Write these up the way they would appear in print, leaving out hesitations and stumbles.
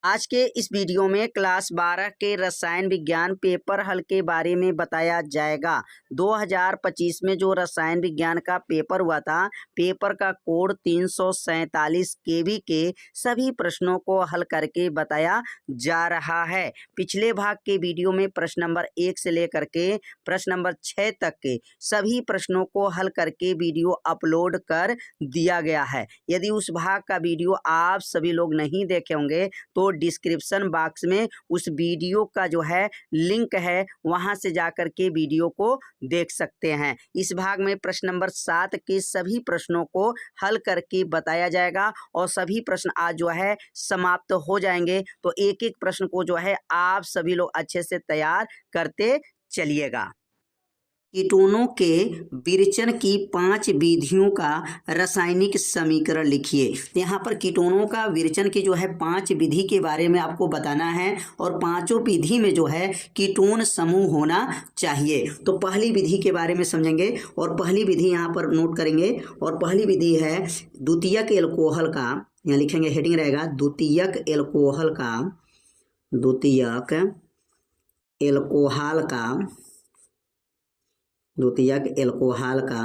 आज के इस वीडियो में क्लास 12 के रसायन विज्ञान पेपर हल के बारे में बताया जाएगा। 2025 में जो रसायन विज्ञान का पेपर हुआ था, पेपर का कोड 347 केवी के सभी प्रश्नों को हल करके बताया जा रहा है। पिछले भाग के वीडियो में प्रश्न नंबर 1 से लेकर के प्रश्न नंबर 6 तक के सभी प्रश्नों को हल करके वीडियो अपलोड कर दिया गया है। यदि उस भाग का वीडियो आप सभी लोग नहीं देखे होंगे तो डिस्क्रिप्शन बॉक्स में उस वीडियो का जो है लिंक है, वहां से जाकर के वीडियो को देख सकते हैं। इस भाग में प्रश्न नंबर 7 के सभी प्रश्नों को हल करके बताया जाएगा और सभी प्रश्न आज जो है समाप्त हो जाएंगे। तो एक एक प्रश्न को जो है आप सभी लोग अच्छे से तैयार करते चलिएगा। कीटोनों के विरेचन की 5 विधियों का रासायनिक समीकरण लिखिए। तो यहाँ पर कीटोनों का विरेचन की जो है 5 विधि के बारे में आपको बताना है और पांचों विधि में जो है कीटोन समूह होना चाहिए। तो पहली विधि के बारे में समझेंगे और पहली विधि यहाँ पर नोट करेंगे। और पहली विधि है द्वितीयक एल्कोहल का, यहाँ लिखेंगे हेडिंग रहेगा द्वितीयक एल्कोहल का, द्वितीयक एल्कोहल का, द्वितीयक एल्कोहल का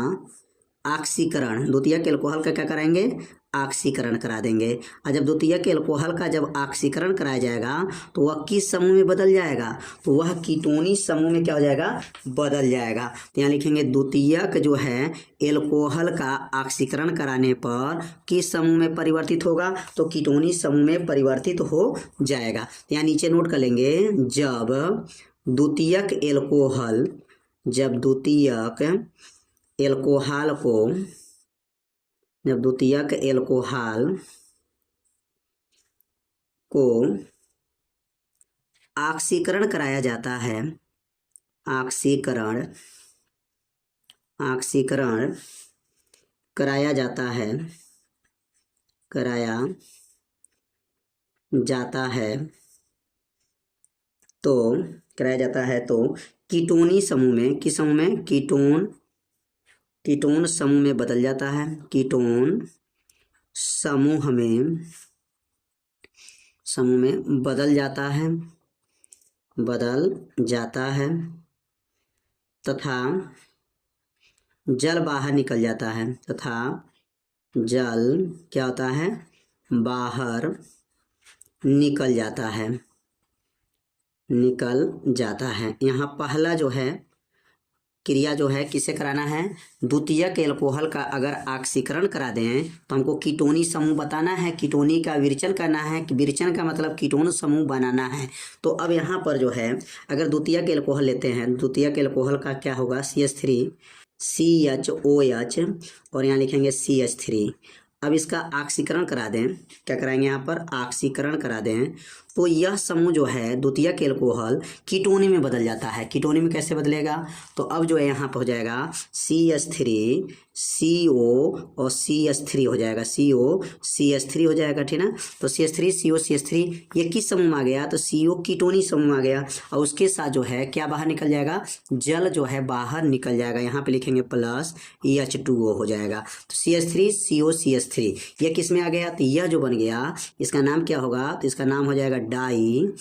ऑक्सीकरण, द्वितीयक एल्कोहल का क्या कराएंगे, ऑक्सीकरण करा देंगे। और जब द्वितीयक एल्कोहल का जब ऑक्सीकरण कराया जाएगा तो वह किस समूह में बदल जाएगा, तो वह कीटोनी समूह में क्या हो जाएगा, बदल जाएगा। तो यहाँ लिखेंगे द्वितीयक जो है एल्कोहल का ऑक्सीकरण कराने पर किस समूह में परिवर्तित होगा, तो कीटोनी समूह में परिवर्तित हो जाएगा। तो यहाँ नीचे नोट कर लेंगे, जब द्वितीयक एल्कोहल, जब द्वितीयक एल्कोहल को, जब द्वितीयक एल्कोहल को ऑक्सीकरण कराया जाता है, ऑक्सीकरण कराया जाता है, कराया जाता है तो कराया जाता है तो कीटोनी समूह में, किस समूह में, कीटोन समूह में बदल जाता है, कीटोन समूह में बदल जाता है, तथा जल बाहर निकल जाता है, तथा जल क्या होता है, बाहर निकल जाता है। यहाँ पहला जो है क्रिया जो है किसे कराना है, द्वितीयक एल्कोहल का अगर ऑक्सीकरण करा दें तो हमको कीटोनी समूह बताना है, कीटोनी का विरेचन करना है। विरेचन का मतलब कीटोन समूह बनाना है। तो अब यहाँ पर जो है अगर द्वितीयक एल्कोहल लेते हैं, द्वितीयक एल्कोहल का क्या होगा, CH3 CHOH और यहाँ लिखेंगे CH3। अब इसका ऑक्सीकरण करा दें, क्या कराएंगे, यहाँ पर ऑक्सीकरण करा दें तो यह समूह जो है द्वितीयक एल्कोहल कीटोनी में बदल जाता है। कीटोनी में कैसे बदलेगा, तो अब जो है यहाँ पर हो जाएगा CH3 CO और CH3 हो जाएगा, CO CH3 हो जाएगा, ठीक ना। तो CH3 CO CH3 ये किस समूह में आ गया, तो CO कीटोनी समूह में आ गया और उसके साथ जो है क्या बाहर निकल जाएगा, जल जो है बाहर निकल जाएगा। यहाँ पे लिखेंगे प्लस H2O हो जाएगा। तो CH3 CO CH3 ये किस में आ गया, तो यह जो बन गया इसका नाम क्या होगा, तो इसका नाम हो जाएगा डाई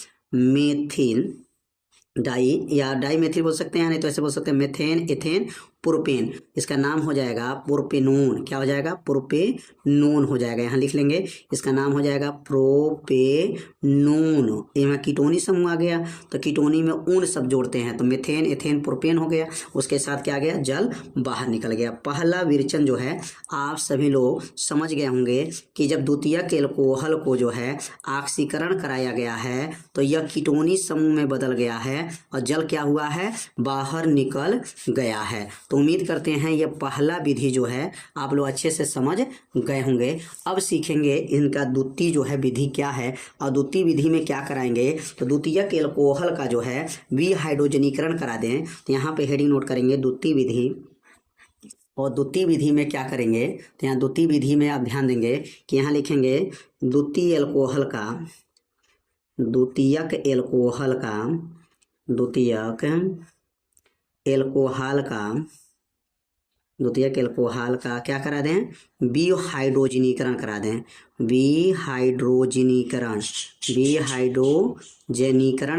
या डाई मेथिल बोल सकते हैं, नहीं तो ऐसे बोल सकते हैं मेथेन एथेन प्रोपेन। इसका नाम हो जाएगा प्रोपेनोन, क्या हो जाएगा, प्रोपेनोन हो जाएगा। यहाँ लिख लेंगे इसका नाम हो जाएगा प्रोपेनोन। यहाँ कीटोनी समूह आ गया तो कीटोनी में ऊन सब जोड़ते हैं तो मेथेन एथेन प्रोपेन हो गया, उसके साथ क्या आ गया, जल बाहर निकल गया। पहला विरेचन जो है आप सभी लोग समझ गए होंगे कि जब द्वितीयक एल्कोहल को जो है ऑक्सीकरण कराया गया है तो यह कीटोनी समूह में बदल गया है और जल क्या हुआ है, बाहर निकल गया है। तो उम्मीद करते हैं यह पहला विधि जो है आप लोग अच्छे से समझ गए होंगे। अब सीखेंगे इनका द्वितीय जो है विधि क्या है और द्वितीय विधि में क्या कराएंगे। तो द्वितीयक एल्कोहल का जो है विहाइड्रोजनीकरण करा दें। तो यहाँ पे हेडिंग नोट करेंगे द्वितीय विधि, और द्वितीय विधि में क्या करेंगे, तो यहाँ द्वितीय विधि में आप ध्यान देंगे कि यहाँ लिखेंगे द्वितीयक एल्कोहल का, द्वितीयक एल्कोहल का द्वितीयक एल्कोहल का क्या करा दें, विहाइड्रोजनीकरण करा दें, विहाइड्रोजनीकरण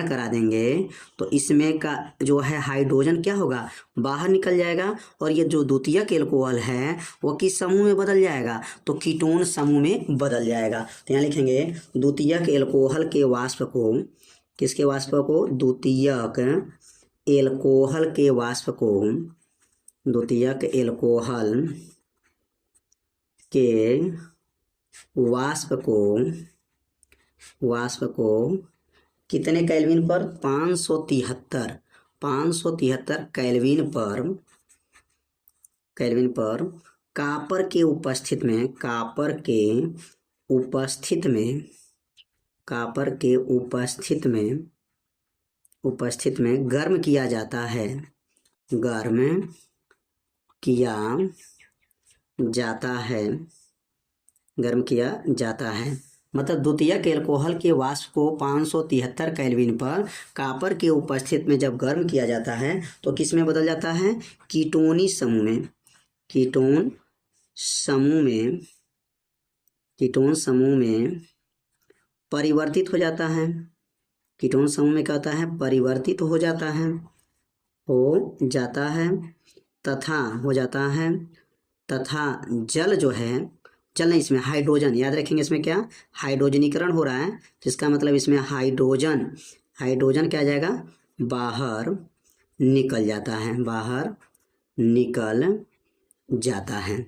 करा देंगे। तो इसमें का जो है हाइड्रोजन क्या होगा, बाहर निकल जाएगा और ये जो द्वितीयक एल्कोहल है वो किस समूह में बदल जाएगा, तो कीटोन समूह में बदल जाएगा। तो यहाँ लिखेंगे द्वितीयक एल्कोहल के वाष्प को, किसके वाष्प को, द्वितीयक एल्कोहल के वाष्प को, द्वितीयक एल्कोहल के वाष्प को कितने केल्विन पर, 573 केल्विन पर कॉपर के उपस्थित में गर्म किया जाता है। मतलब द्वितीयक एल्कोहल के वाष्प को 573 केल्विन पर कॉपर के उपस्थित में जब गर्म किया जाता है तो किस में बदल जाता है, कीटोन समूह में परिवर्तित हो जाता है। कीटोन समूह में क्या होता है, परिवर्तित हो जाता है तथा जल जो है, जल नहीं, इसमें हाइड्रोजन, याद रखेंगे इसमें क्या, हाइड्रोजनीकरण हो रहा है, जिसका मतलब इसमें हाइड्रोजन क्या आ जाएगा, बाहर निकल जाता है।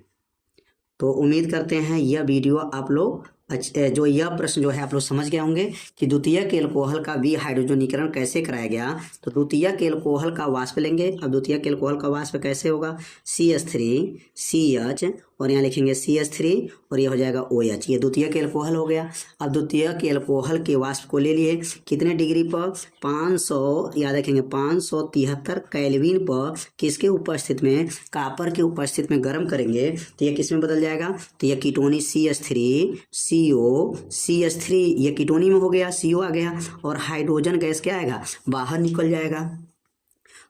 तो उम्मीद करते हैं यह वीडियो आप लोग जो यह प्रश्न जो है आप लोग समझ गए होंगे कि द्वितीयक एल्कोहल का विहाइड्रोजनीकरण कैसे कराया गया। तो द्वितीयक एल्कोहल का वाष्प लेंगे। अब द्वितीयक एल्कोहल का वाष्प कैसे होगा, CH3CH और यहाँ लिखेंगे CH3 और ये हो जाएगा OH, ये द्वितीयक एल्कोहल हो गया। अब द्वितीयक एल्कोहल के वाष्प को ले लिए कितने डिग्री पर, 500, याद रखेंगे 573 केल्विन पर किसके उपस्थित में, कॉपर के उपस्थित में गर्म करेंगे तो ये किस में बदल जाएगा, तो ये कीटोनी CH3 ये कीटोनी में हो गया, CO आ गया और हाइड्रोजन गैस क्या आएगा, बाहर निकल जाएगा।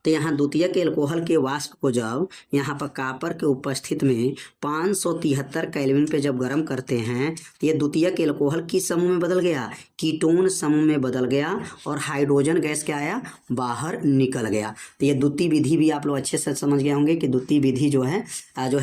तो यहाँ द्वितीयक एल्कोहल के वाष्प को जब यहाँ पर कॉपर के उपस्थित में 573 केल्विन पे जब गर्म करते हैं तो ये द्वितीयक एल्कोहल किस समूह में बदल गया, कीटोन समूह में बदल गया और हाइड्रोजन गैस क्या आया, बाहर निकल गया। तो ये द्वितीय विधि भी आप लोग अच्छे से समझ गए होंगे कि द्वितीय विधि जो है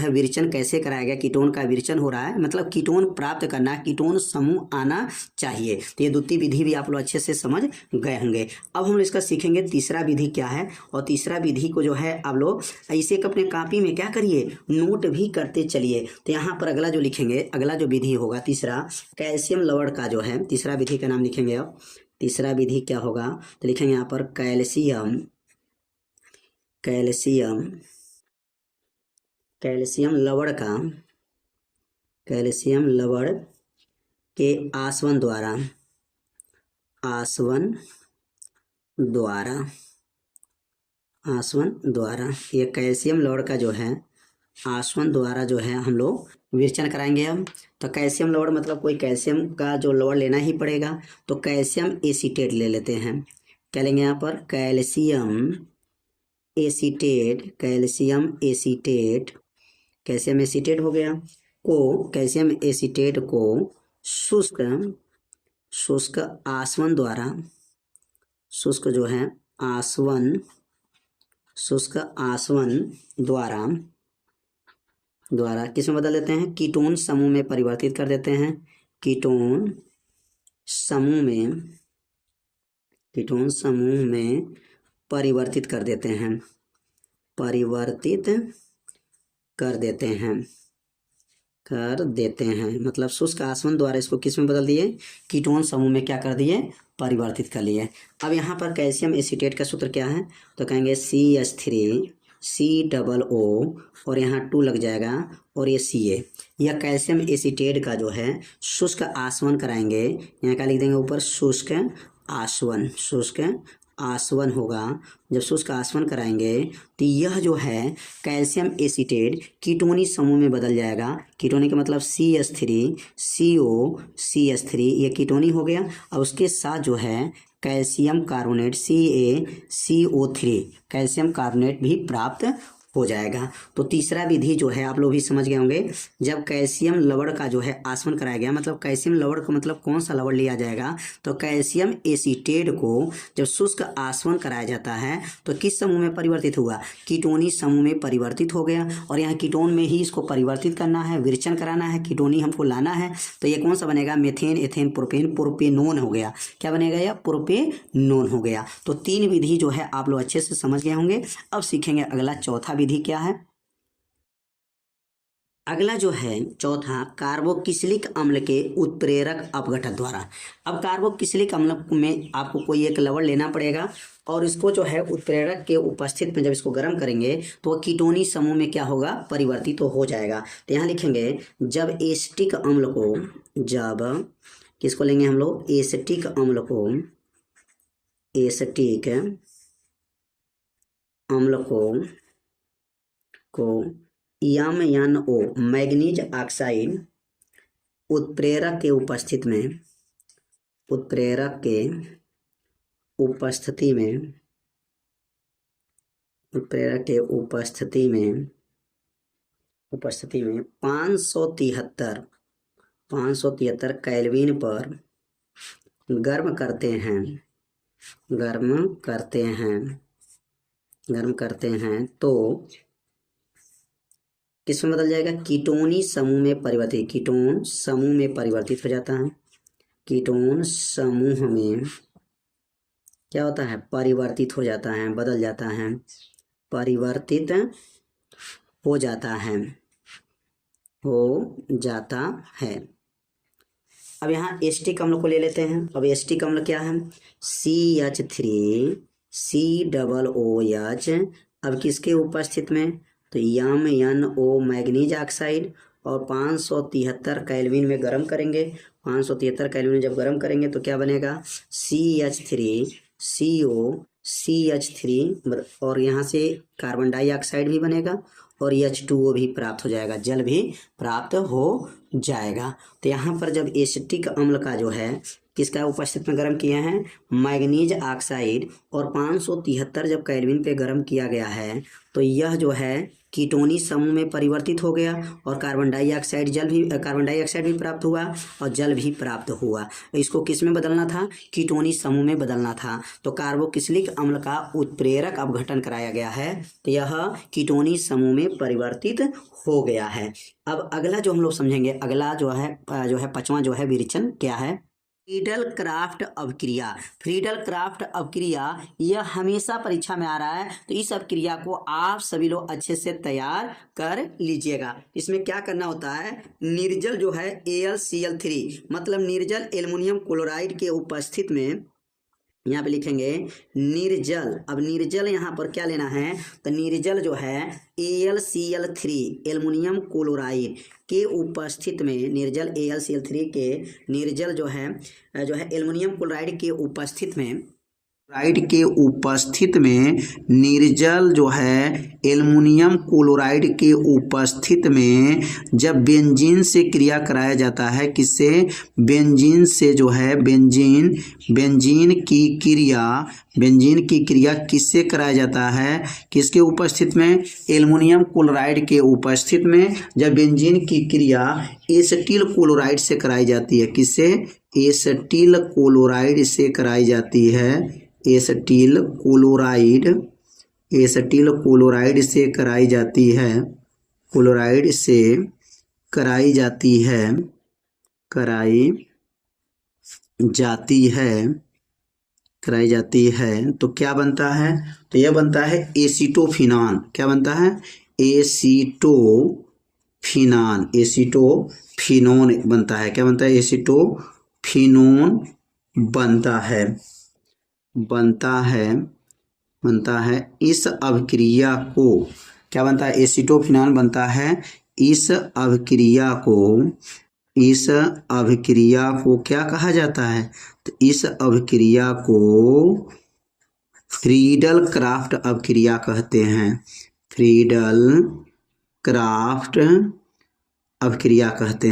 विरचन कैसे कराया गया, कीटोन का विरचन हो रहा है, मतलब कीटोन प्राप्त करना, कीटोन समूह आना चाहिए। तो ये द्वितीय विधि भी आप लोग अच्छे से समझ गए होंगे। अब हम इसका सीखेंगे तीसरा विधि क्या है, और तीसरा विधि को जो है आप लोग इसे अपने कॉपी में क्या करिए, नोट भी करते चलिए। तो यहाँ पर अगला जो लिखेंगे, अगला जो विधि होगा तीसरा, कैल्शियम लवण का जो है तीसरा विधि का नाम लिखेंगे। अब तीसरा विधि क्या होगा, तो लिखेंगे यहाँ पर कैल्शियम लवण के आसवन द्वारा ये कैल्शियम लवण का जो है आसवन द्वारा जो है हम लोग विरचन कराएंगे। हम तो कैल्शियम लवण मतलब कोई कैल्शियम का जो लवण लेना ही पड़ेगा, तो कैल्शियम एसीटेट ले लेते हैं। क्या लेंगे यहाँ पर, कैल्शियम एसीटेट हो गया को, कैल्शियम एसीटेट को शुष्क आसवन द्वारा, शुष्क आसवन द्वारा किस में बदल देते हैं, कीटोन समूह में परिवर्तित कर देते हैं। कीटोन समूह में परिवर्तित कर देते हैं, मतलब शुष्क आसवन द्वारा इसको किस में बदल दिए, कीटोन समूह में क्या कर दिए, परिवर्तित कर लिए। अब यहाँ पर कैल्शियम एसीटेट का सूत्र क्या है, तो कहेंगे CH3COO और यहाँ 2 लग जाएगा और ये Ca। यह कैल्शियम एसीटेट का जो है शुष्क आसवन कराएंगे, यहाँ क्या लिख देंगे ऊपर, शुष्क आसवन होगा। जब शुष्क आसवन कराएंगे तो यह जो है कैल्शियम एसीटेट कीटोनी समूह में बदल जाएगा। कीटोनी का मतलब CH3CO ये कीटोनी हो गया। अब उसके साथ जो है calcium carbonate CaCO3 calcium carbonate भी प्राप्त हो जाएगा। तो तीसरा विधि जो है आप लोग भी समझ गए होंगे, जब कैल्शियम लवण का जो है आसवन कराया गया, मतलब कैल्शियम लवण का मतलब कौन सा लवण लिया जाएगा, तो कैल्शियम एसीटेट को जब शुष्क आसवन कराया जाता है तो किस समूह में परिवर्तित हुआ, कीटोनी समूह में परिवर्तित हो गया। और यहाँ कीटोन में ही इसको परिवर्तित करना है, विरचन कराना है, कीटोनी हमको लाना है। तो ये कौन सा बनेगा, मेथेन, एथेन, प्रोपेन, प्रोपेनोन हो गया। क्या बनेगा, यह प्रोपेनोन हो गया। तो तीन विधि जो है आप लोग अच्छे से समझ गए होंगे। अब सीखेंगे अगला चौथा विधि क्या है। अगला जो है चौथा, कार्बोक्सिलिक अम्ल के उत्प्रेरक अपघटन द्वारा। अब कार्बोक्सिलिक अम्ल में आपको कोई एक लवण लेना पड़ेगा और इसको जो है उत्प्रेरक के उपस्थित में जब इसको गर्म करेंगे तो कीटोनी समूह में क्या होगा, परिवर्तित तो हो जाएगा। तो यहाँ लिखेंगे जब एसिटिक अम्ल को, जब किसको लेंगे हम लोग, एसिटिक अम्ल को, एसिटिक अम्ल को MnO मैग्नीज ऑक्साइड उत्प्रेरक के उपस्थिति में, उत्प्रेरक के उपस्थिति में, उत्प्रेरक के उपस्थिति में 573 केल्विन पर गर्म करते हैं, गर्म करते हैं तो किसमें बदल जाएगा, कीटोनी समूह में परिवर्तित, कीटोन समूह में परिवर्तित हो जाता है। कीटोन समूह में क्या होता है, परिवर्तित हो जाता है, बदल जाता है, परिवर्तित हो जाता है, हो जाता है। अब यहाँ एसिटिक अम्ल को ले लेते हैं। अब एसिटिक अम्ल क्या है, CH3COOH। अब किसके उपस्थित में, तो MnO मैग्नीज ऑक्साइड और 573 केल्विन में गर्म करेंगे। 573 केल्विन में जब गर्म करेंगे तो क्या बनेगा, CH3COCH3 और यहाँ से कार्बन डाइऑक्साइड भी बनेगा और H2O भी प्राप्त हो जाएगा, जल भी प्राप्त हो जाएगा। तो यहाँ पर जब एसिटिक अम्ल का जो है किसका उपस्थित में गर्म किए हैं, मैग्नीज ऑक्साइड और 573 जब केल्विन पे गर्म किया गया है तो यह जो है कीटोनी समूह में परिवर्तित हो गया और कार्बन डाइऑक्साइड भी प्राप्त हुआ और जल भी प्राप्त हुआ। इसको किस में बदलना था, कीटोनी समूह में बदलना था। तो कार्बोक्सिलिक अम्ल का उत्प्रेरक अपघटन कराया गया है तो यह कीटोनी समूह में परिवर्तित हो गया है। अब अगला जो हम लोग समझेंगे, अगला जो है पांचवा जो है विरेचन क्या है, फ्रीडल क्राफ्ट अभिक्रिया। फ्रीडल क्राफ्ट अभिक्रिया यह हमेशा परीक्षा में आ रहा है, तो इस अभिक्रिया को आप सभी लोग अच्छे से तैयार कर लीजिएगा। इसमें क्या करना होता है, निर्जल जो है AlCl3 मतलब निर्जल एल्युमिनियम क्लोराइड के उपस्थित में, यहाँ पे लिखेंगे निर्जल। अब निर्जल यहाँ पर क्या लेना है, तो निर्जल जो है AlCl3 एल्युमिनियम क्लोराइड के उपस्थित में, निर्जल AlCl3 के निर्जल जो है एल्युमिनियम क्लोराइड के उपस्थित में, निर्जल जो है एल्युमिनियम क्लोराइड के उपस्थित में जब बेंजीन से क्रिया कराया जाता है, किससे, बेंजीन से जो है बेंजीन की क्रिया किससे कराया जाता है, किसके उपस्थित में, एल्युमिनियम क्लोराइड के उपस्थित में जब बेंजीन की क्रिया एसिटिल क्लोराइड से कराई जाती है, किससे, एसिटिल क्लोराइड से कराई जाती है, एसिटिल क्लोराइड से कराई जाती है, कराई जाती है तो क्या बनता है, तो यह बनता है एसीटोफिनान। क्या बनता है, एसीटोफिनोन बनता है। क्या बनता है, एसीटोफिनोन बनता है। इस अभिक्रिया को क्या बनता है, एसीटोफिनान बनता है। इस अभिक्रिया को क्या कहा जाता है, तो इस अभिक्रिया को फ्रीडल क्राफ्ट अभिक्रिया कहते हैं। फ्रीडल क्राफ्ट अभिक्रिया कहते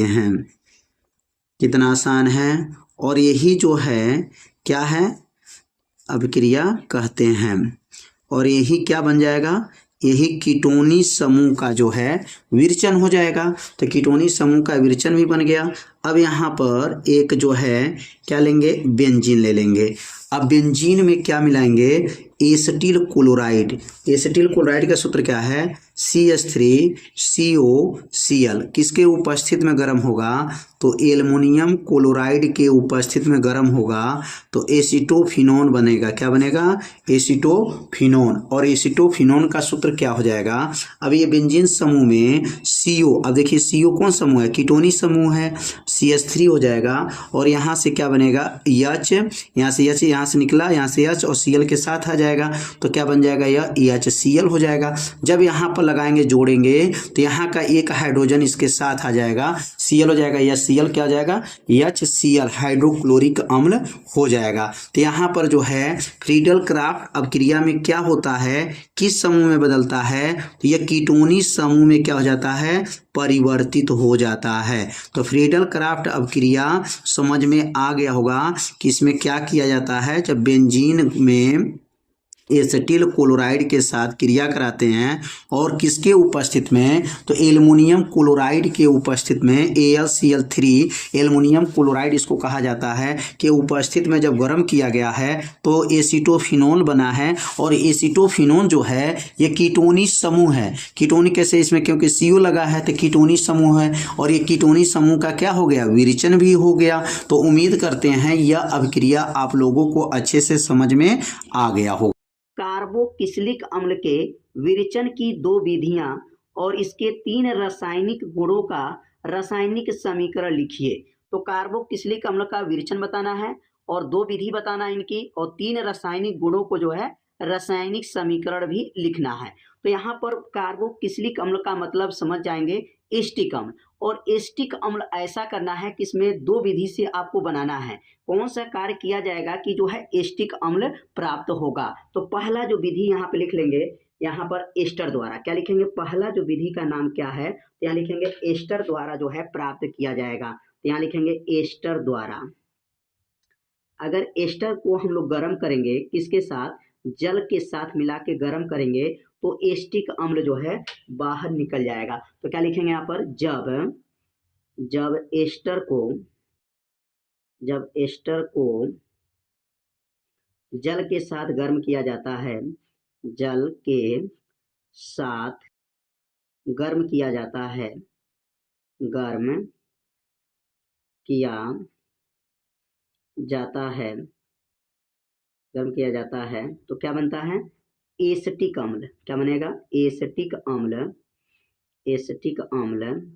हैं। कितना आसान है। और यही जो है क्या है, अभिक्रिया कहते हैं। और यही क्या बन जाएगा, यही कीटोनी समूह का जो है विरचन हो जाएगा। तो कीटोनी समूह का विरचन भी बन गया। अब यहाँ पर एक जो है क्या लेंगे, बेंजीन ले लेंगे। अब बेंजीन में क्या मिलाएंगे, एसिटिल क्लोराइड। एसिटिल क्लोराइड का सूत्र क्या है, CH3COCl। किसके उपस्थित में गर्म होगा, तो एल्युमिनियम क्लोराइड के उपस्थित में गर्म होगा तो एसीटोफिनोन बनेगा। क्या बनेगा, एसीटोफिनोन। और एसीटोफिनोन का सूत्र क्या हो जाएगा, अब ये बेंजीन समूह में CO, अब देखिए CO कौन समूह है, कीटोनी समूह है, CH3 हो जाएगा। और यहाँ से क्या बनेगा, H, यहाँ से H यहाँ से निकला, यहाँ से H और Cl के साथ आ जाएगा तो क्या बन जाएगा, यह HCl हो जाएगा। जब यहाँ पर लगाएंगे जोड़ेंगे तो यहाँ का एक हाइड्रोजन इसके साथ आ जाएगा, Cl हो जाएगा, यह Cl क्या हो जाएगा, HCl हाइड्रोक्लोरिक अम्ल हो जाएगा। तो यहाँ पर जो है फ्रीडल क्राफ्ट अभिक्रिया में क्या होता है, किस समूह में बदलता है, तो यह कीटोनी समूह में क्या हो जाता है, परिवर्तित हो जाता है। तो फ्रीडल क्राफ्ट अभिक्रिया समझ में आ गया होगा कि इसमें क्या किया जाता है, जब बेंजीन में एसिटिल क्लोराइड के साथ क्रिया कराते हैं और किसके उपस्थित में, तो एल्युमिनियम क्लोराइड के उपस्थित में AlCl3 एल्युमिनियम क्लोराइड इसको कहा जाता है कि उपस्थित में जब गर्म किया गया है तो एसीटोफिनोन बना है। और एसीटोफिनोन जो है ये कीटोनी समूह है। कीटोनी कैसे, इसमें क्योंकि CO लगा है तो कीटोनी समूह है और ये कीटोनी समूह का क्या हो गया, विरचन भी हो गया। तो उम्मीद करते हैं यह अभिक्रिया आप लोगों को अच्छे से समझ में आ गया होगा। कार्बोक्सिलिक अम्ल के विरचन की 2 विधियां और इसके 3 रासायनिक गुणों का रासायनिक समीकरण लिखिए। तो कार्बोक्सिलिक अम्ल का विरचन बताना है और 2 विधि बताना है इनकी, और 3 रासायनिक गुणों को जो है रासायनिक समीकरण भी लिखना है। तो यहाँ पर कार्बोक्सिलिक अम्ल का मतलब समझ जाएंगे एस्टिक अम्ल। और एस्टिक अम्ल ऐसा करना है कि इसमें 2 विधि से आपको बनाना है। कौन सा कार्य किया जाएगा कि जो है एस्टिक अम्ल प्राप्त होगा। तो पहला जो विधि यहाँ पे लिख लेंगे, यहाँ पर एस्टर द्वारा क्या लिखेंगे, पहला जो विधि का नाम क्या है, तो यहाँ लिखेंगे एस्टर द्वारा जो है प्राप्त किया जाएगा। तो यहाँ लिखेंगे एस्टर द्वारा। अगर एस्टर को हम लोग गर्म करेंगे, किसके साथ, जल के साथ मिला के गर्म करेंगे तो एस्टिक अम्ल जो है बाहर निकल जाएगा। तो क्या लिखेंगे यहाँ पर, जब एस्टर को जल के साथ गर्म किया जाता है, जल के साथ गर्म किया जाता है, गर्म किया जाता है, गर्म किया जाता है तो क्या बनता है, एसिटिक अम्ल। क्या बनेगा, एसिटिक अम्ल, एसिटिक अम्ल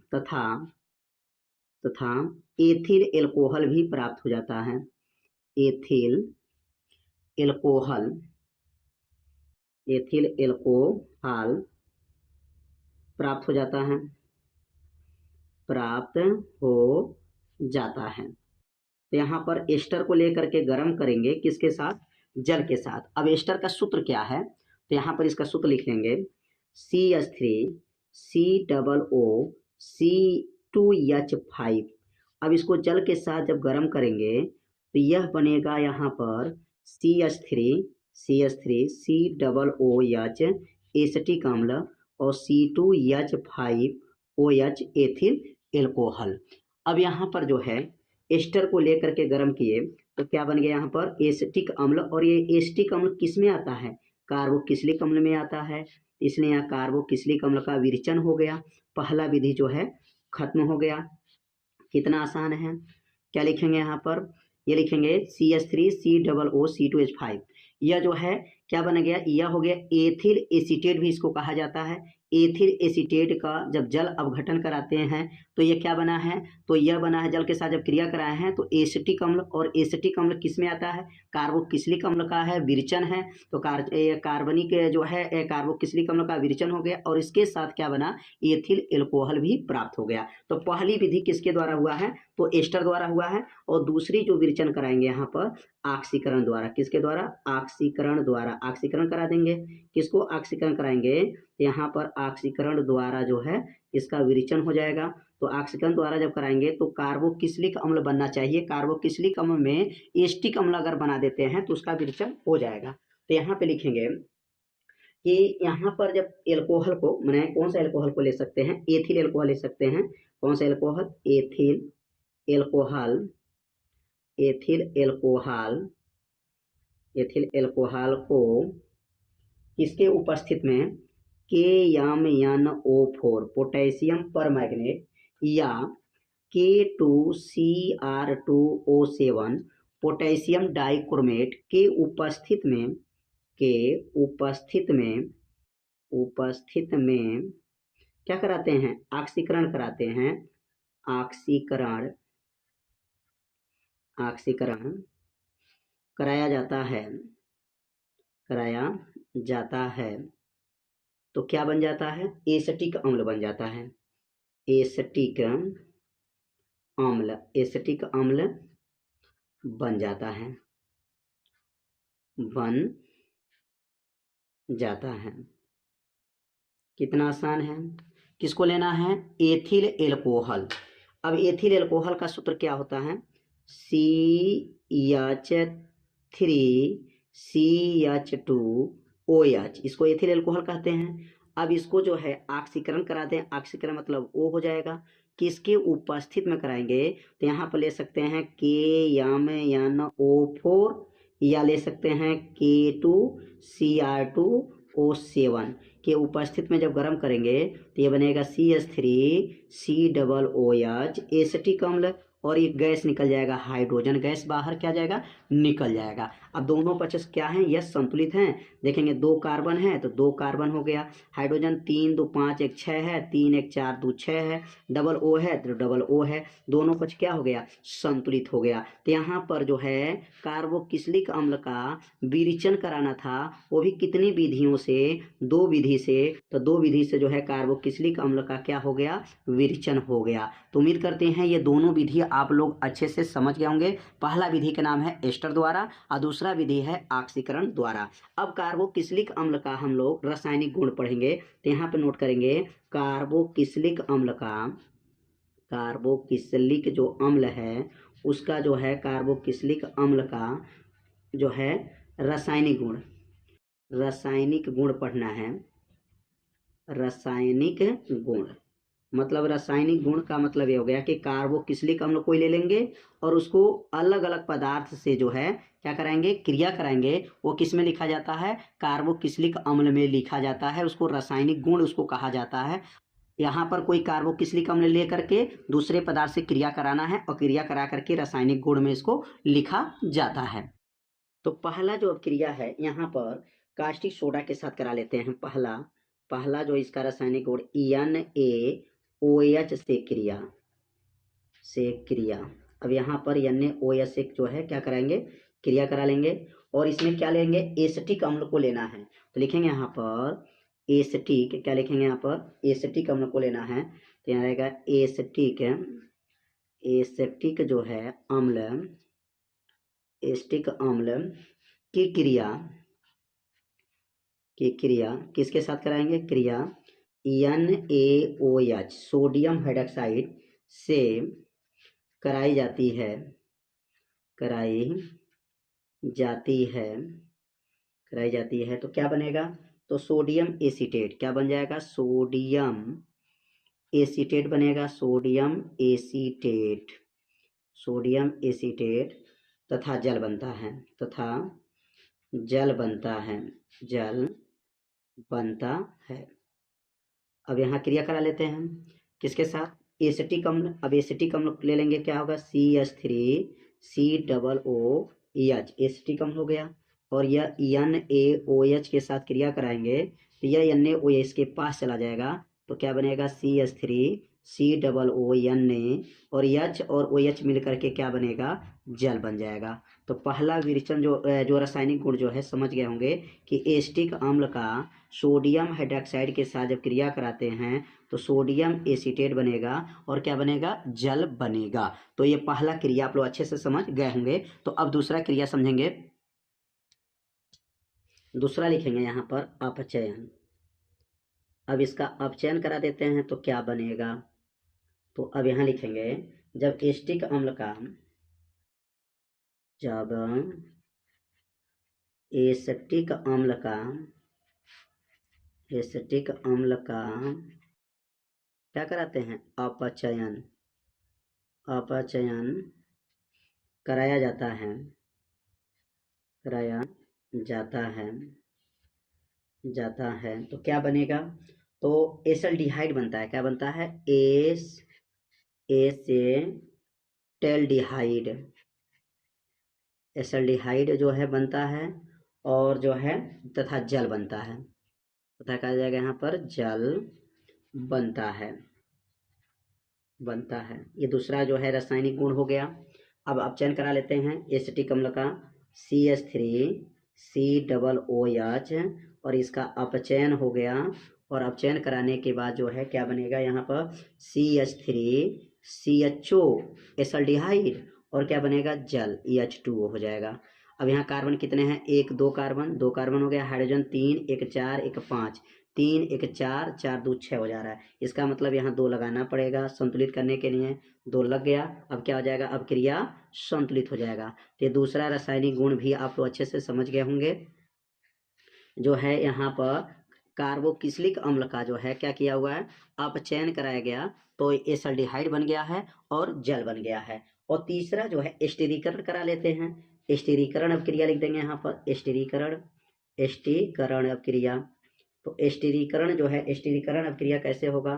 तथा एथिल एल्कोहल भी प्राप्त हो जाता है। एथिल एल्कोहल, एथिल एल्कोहल प्राप्त हो जाता है, प्राप्त हो जाता है। तो यहाँ पर एस्टर को लेकर के गर्म करेंगे, किसके साथ, जल के साथ। अब एस्टर का सूत्र क्या है, तो यहाँ पर इसका सूत्र लिख लेंगे CH3COO अब इसको जल के साथ जब गर्म करेंगे तो यह बनेगा यहाँ पर CH3COOH एसिटिक अम्ल और C2H5OH एथिल एल्कोहल। अब यहाँ पर जो है एस्टर को लेकर के गर्म किए तो क्या बन गया यहाँ पर, एसिटिक अम्ल। और ये एसिटिक अम्ल किस में आता है, कार्बोक्सिलिक अम्ल में आता है। इसलिए यहाँ कार्बोक्सिलिक अम्ल का विरचन हो गया। पहला विधि जो है खत्म हो गया। कितना आसान है। क्या लिखेंगे यहाँ पर, ये लिखेंगे CH3COO C2H5। यह जो है क्या बन गया, यह हो गया एथिल एसीटेट भी इसको कहा जाता है। एथिल एसीटेट का जब जल अपघटन कराते हैं तो ये क्या बना है, तो यह बना है, जल के साथ जब क्रिया कराए हैं तो एसिटिक अम्ल। और एसिटिक अम्ल किस में आता है, कार्बोक्सिलिक अम्ल का है विरचन है। तो कार्बनिक जो है कार्बोक्सिलिक अम्ल का विरचन हो गया और इसके साथ क्या बना, एथिल एल्कोहल भी प्राप्त हो गया। तो पहली विधि किसके द्वारा हुआ है, तो एस्टर द्वारा हुआ है। और दूसरी जो विरचन कराएंगे यहाँ पर ऑक्सीकरण द्वारा, किसके द्वारा, ऑक्सीकरण द्वारा। ऑक्सीकरण करा देंगे, किसको ऑक्सीकरण कराएंगे, यहाँ पर ऑक्सीकरण द्वारा जो है इसका विरचन हो जाएगा। तो ऑक्सीकरण द्वारा जब कराएंगे तो कार्बोक्सिलिक अम्ल बनना चाहिए। कार्बोक्सिलिक अम्ल में एस्टिक अम्ल अगर बना देते हैं तो उसका विरेचन हो जाएगा। तो यहाँ पे लिखेंगे कि यहाँ पर जब एल्कोहल को मैंने कौन सा एल्कोहल को ले सकते हैं, एथिल एल्कोहल ले सकते हैं। कौन सा alcohol? Ethyl alcohol. Ethyl alcohol, ethyl alcohol को किसके उपस्थित में KMnO4 पोटेशियम परमैंगनेट या K2Cr2O7 पोटेशियम डाइक्रोमेट के उपस्थित में क्या कराते हैं? ऑक्सीकरण कराते हैं। ऑक्सीकरण कराया जाता है तो क्या बन जाता है? एसिटिक अम्ल बन जाता है। एसिटिक अम्ल बन जाता है। कितना आसान है। किसको लेना है? Ethyl alcohol. अब एथिल एल्कोहल का सूत्र क्या होता है? CH3CH2OH, इसको एथिल एल्कोहल कहते हैं। अब इसको जो है ऑक्सीकरण करा दें। ऑक्सीकरण मतलब O हो जाएगा। किसके उपस्थित में कराएंगे? तो यहाँ पर ले सकते हैं KMnO4 या ले सकते हैं K2Cr2O7 के उपस्थित में जब गर्म करेंगे तो ये बनेगा CH3COOH एसिटिक अम्ल, और ये गैस निकल जाएगा, हाइड्रोजन गैस बाहर क्या जाएगा? निकल जाएगा। अब दोनों पक्ष क्या हैं? यह संतुलित हैं। देखेंगे 2 कार्बन है तो 2 कार्बन हो गया। हाइड्रोजन 3 2 5 1 6 है, 3 1 4 2 6 है। डबल O है तो डबल O है। दोनों पक्ष क्या हो गया? संतुलित हो गया। तो यहाँ पर जो है कार्बोक्सिलिक अम्ल का विरेचन कराना था, वो भी कितनी विधियों से? 2 विधि से। तो 2 विधि से जो है कार्बोक्सिलिक अम्ल का क्या हो गया? विरेचन हो गया। तो उम्मीद करते हैं ये दोनों विधि आप लोग अच्छे से समझ गए होंगे। पहला विधि का नाम है एस्टर द्वारा और दूसरा विधि है ऑक्सीकरण द्वारा। अब कार्बोक्सिलिक अम्ल का हम लोग रासायनिक गुण पढ़ेंगे। तो यहाँ पे नोट करेंगे कार्बोक्सिलिक जो अम्ल है उसका जो है कार्बोक्सिलिक अम्ल का जो है रासायनिक गुण पढ़ना है। रासायनिक गुण मतलब रासायनिक गुण का मतलब ये हो गया कि कार्बोक्सिलिक अम्ल को ले लेंगे और उसको अलग अलग पदार्थ से जो है क्या कराएंगे? क्रिया कराएंगे। वो किस में लिखा जाता है? कार्बोक्सिलिक अम्ल में लिखा जाता है। उसको रासायनिक गुण उसको कहा जाता है। यहाँ पर कोई कार्बोक्सिलिक अम्ल लेकर के दूसरे पदार्थ से क्रिया कराना है और क्रिया करा करके रासायनिक गुण में इसको लिखा जाता है। तो पहला जो क्रिया है यहाँ पर कास्टिक सोडा के साथ करा लेते हैं। पहला जो इसका रासायनिक गुण NaOH से क्रिया। अब यहाँ पर NaOH से जो है क्या कराएंगे? क्रिया करा लेंगे। और इसमें क्या लेंगे? एसिटिक अम्ल को लेना है। तो लिखेंगे यहाँ पर एसिटिक, क्या लिखेंगे यहाँ पर? एसिटिक अम्ल को लेना है। तो यहाँ रहेगा एसिटिक जो है अम्ल, एसिटिक अम्ल की क्रिया किसके साथ कराएंगे? क्रिया NaOH सोडियम हाइड्रोक्साइड से कराई जाती है तो क्या बनेगा? तो सोडियम एसीटेट क्या बन जाएगा? सोडियम एसीटेट बनेगा। सोडियम एसीटेट तथा जल बनता है। अब यहाँ क्रिया करा लेते हैं किसके साथ? एसिटिक अम्ल। अब एसिटिक अम्ल ले लेंगे, क्या होगा? CH3COOH एसिटिक अम्ल हो गया। और यह NaOH के साथ क्रिया कराएंगे तो यह NaOH के पास चला जाएगा तो क्या बनेगा? CH3COOH और H और OH मिल करके क्या बनेगा? जल बन जाएगा। तो पहला विरेचन जो रासायनिक गुण जो है समझ गए होंगे कि एसिटिक अम्ल का सोडियम हाइड्रोक्साइड के साथ जब क्रिया कराते हैं तो सोडियम एसीटेट बनेगा और क्या बनेगा? जल बनेगा। तो ये पहला क्रिया आप लोग अच्छे से समझ गए होंगे। तो अब दूसरा क्रिया समझेंगे। दूसरा लिखेंगे यहाँ पर अपचयन। अब इसका अपचयन करा देते हैं तो क्या बनेगा? तो अब यहाँ लिखेंगे जब एसिटिक अम्ल का जब एसिटिक अम्ल का क्या कराते हैं, अपचयन कराया जाता है तो क्या बनेगा, तो एसल्डिहाइड बनता है। क्या बनता है, एसल्डिहाइड जो है बनता है, और जो है तथा जल बनता है, तथा कहा जाएगा यहाँ पर जल बनता है। ये दूसरा जो है रासायनिक गुण हो गया। अब अपचयन करा लेते हैं एसिटिक अम्ल का, CH3COOH, और इसका अपचयन हो गया। और अपचयन कराने के बाद जो है क्या बनेगा यहाँ पर, CH3CHO एसल्डिहाइड, और क्या बनेगा, जल H2O हो जाएगा। अब यहाँ कार्बन कितने हैं, 1 2 कार्बन, 2 कार्बन हो गया। हाइड्रोजन 3, 1 4 1 5, 3 1 4 4 2 6 हो जा रहा है। इसका मतलब यहाँ 2 लगाना पड़ेगा संतुलित करने के लिए, 2 लग गया। अब क्या हो जाएगा, अब क्रिया संतुलित हो जाएगा। तो ये दूसरा रासायनिक गुण भी आप लोग अच्छे से समझ गए होंगे। जो है यहाँ पर कार्बोक्सिलिक अम्ल का जो है क्या किया हुआ है, अपचयन कराया गया, तो एसल्डिहाइड बन गया है और जल बन गया है। और तीसरा जो है स्टिरीकरण करा लेते हैं। स्टिरीकरण अभिक्रिया लिख देंगे यहाँ पर, स्टिरीकरण अभिक्रिया। तो स्टिरीकरण जो है, स्टिरीकरण अभिक्रिया कैसे होगा,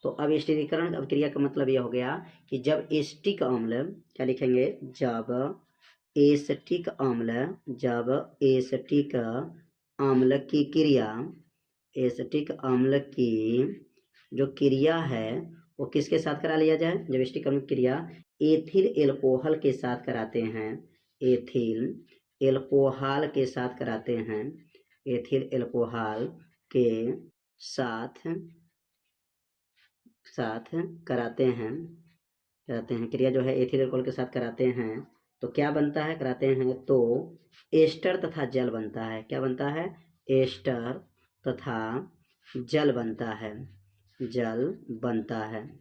तो अब स्टिरीकरण अभिक्रिया का मतलब यह हो गया कि जब एसिटिक अम्ल, क्या लिखेंगे, जब एसिटिक अम्ल की क्रिया, एसिटिक अम्ल की जो क्रिया है वो किसके साथ करा लिया जाए, जब एसिटिक अम्ल की क्रिया एथिल एल्कोहल के साथ कराते हैं, एथिल एल्कोहल के साथ कराते हैं, एथिल एल्कोहल के साथ कराते हैं क्रिया जो है एथिल एल्कोहल के साथ कराते हैं, तो क्या बनता है, कराते हैं तो एस्टर तथा जल बनता है। क्या बनता है, एस्टर तथा जल बनता है।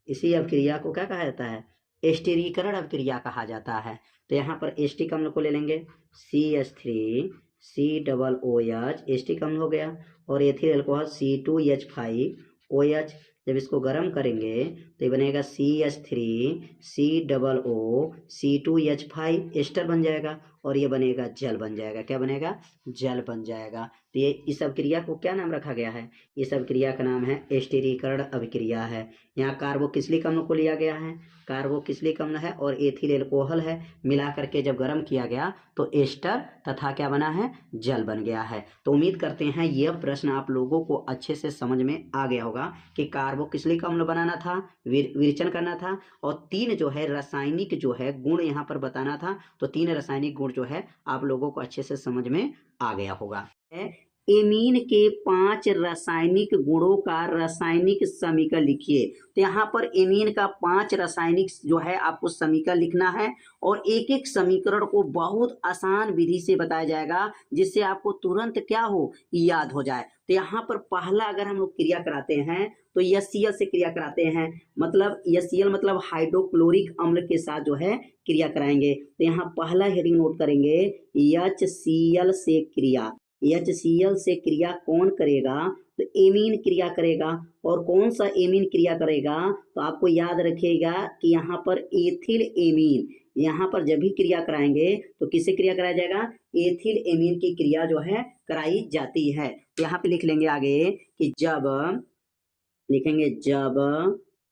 इसी अभिक्रिया को क्या कहा जाता है, स्टिरीकरण अभिक्रिया कहा जाता है। तो यहाँ पर एसिटिक अम्ल को ले लेंगे, CH3COOH एसिटिक अम्ल हो गया, और एथिल अल्कोहल C2H5OH। जब इसको गर्म करेंगे तो ये बनेगा CH3COOC2H5 एस्टर बन जाएगा, और ये बनेगा जल बन जाएगा। क्या बनेगा, जल बन जाएगा। तो ये इस अभिक्रिया को क्या नाम रखा गया है, इस अभिक्रिया का नाम है स्टिरीकरण अभिक्रिया है। यहाँ कार्बोक्सिलिक अम्ल को लिया गया है, कार्बोक्सिलिक अम्ल है और एथिल एल्कोहल है, मिला करके जब गर्म किया गया तो एस्टर तथा क्या बना है, जल बन गया है। तो उम्मीद करते हैं यह प्रश्न आप लोगों को अच्छे से समझ में आ गया होगा कि कार्बोक्सिलिक अम्ल बनाना था, विरेचन करना था, और 3 जो है रासायनिक जो है गुण यहाँ पर बताना था। तो 3 रासायनिक गुण जो है आप लोगों को अच्छे से समझ में आ गया होगा। एमीन के 5 रासायनिक गुणों का रासायनिक समीकरण लिखिए। तो यहाँ पर एमीन का 5 रासायनिक जो है आपको समीकरण लिखना है, और एक एक समीकरण को बहुत आसान विधि से बताया जाएगा, जिससे आपको तुरंत क्या हो, याद हो जाए। तो यहाँ पर पहला अगर हम लोग क्रिया कराते हैं तो HCl से क्रिया कराते हैं, मतलब HCl मतलब हाइड्रोक्लोरिक अम्ल के साथ जो है क्रिया कराएंगे। तो यहाँ पहला हेडिंग नोट करेंगे, HCl से क्रिया। HCl से क्रिया कौन करेगा, तो एमीन क्रिया करेगा। और कौन सा एमीन क्रिया करेगा, तो आपको याद रखिएगा कि यहाँ पर एथिल एमीन, यहाँ पर जब भी क्रिया कराएंगे तो किससे क्रिया कराया जाएगा, एथिल एमीन की क्रिया जो है कराई जाती है। तो यहाँ पे लिख लेंगे आगे कि जब